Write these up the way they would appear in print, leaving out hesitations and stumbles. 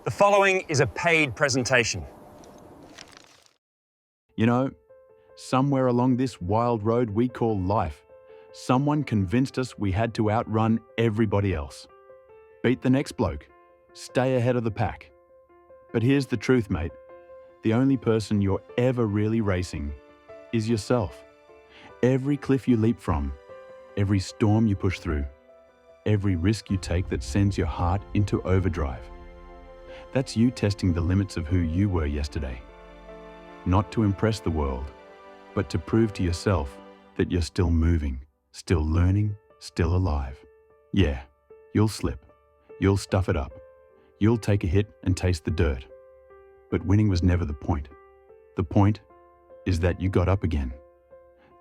The following is a paid presentation. You know, somewhere along this wild road we call life, someone convinced us we had to outrun everybody else. Beat the next bloke. Stay ahead of the pack. But here's the truth, mate. The only person you're ever really racing is yourself. Every cliff you leap from, every storm you push through, every risk you take that sends your heart into overdrive. That's you testing the limits of who you were yesterday. Not to impress the world, but to prove to yourself that you're still moving, still learning, still alive. Yeah, you'll slip. You'll stuff it up. You'll take a hit and taste the dirt. But winning was never the point. The point is that you got up again.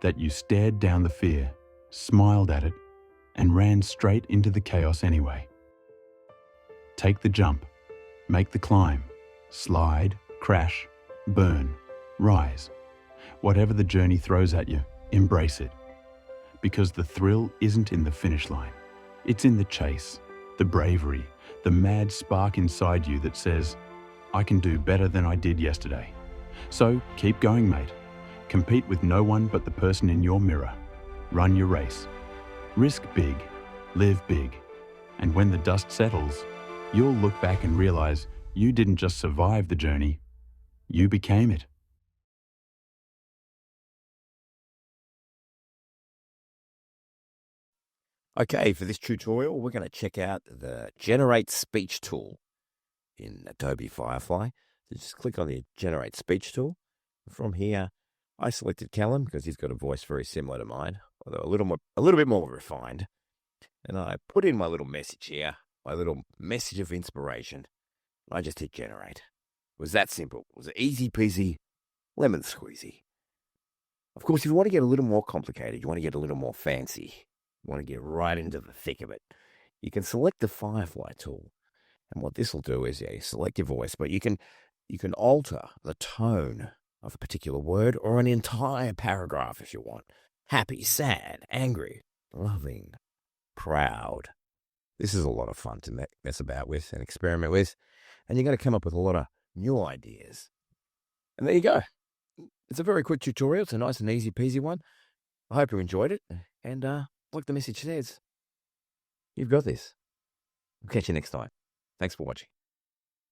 That you stared down the fear, smiled at it, and ran straight into the chaos anyway. Take the jump. Make the climb, slide, crash, burn, rise. Whatever the journey throws at you, embrace it. Because the thrill isn't in the finish line. It's in the chase, the bravery, the mad spark inside you that says, I can do better than I did yesterday. So keep going, mate. Compete with no one but the person in your mirror. Run your race. Risk big, live big. And when the dust settles, you'll look back and realize you didn't just survive the journey, you became it. Okay, for this tutorial, we're going to check out the Generate Speech tool in Adobe Firefly. So just click on the Generate Speech tool. From here, I selected Callum because he's got a voice very similar to mine, although a little bit more refined. And I put in my little message here, my little message of inspiration. I just hit Generate. It was that simple. It was easy peasy, lemon squeezy. Of course, if you want to get a little more complicated, you want to get a little more fancy, you want to get right into the thick of it, you can select the Firefly tool. And what this will do is, you select your voice, but you can alter the tone of a particular word or an entire paragraph if you want. Happy, sad, angry, loving, proud. This is a lot of fun to mess about with and experiment with. And you're going to come up with a lot of new ideas. And there you go. It's a very quick tutorial. It's a nice and easy peasy one. I hope you enjoyed it. And like the message says, you've got this. I'll catch you next time. Thanks for watching.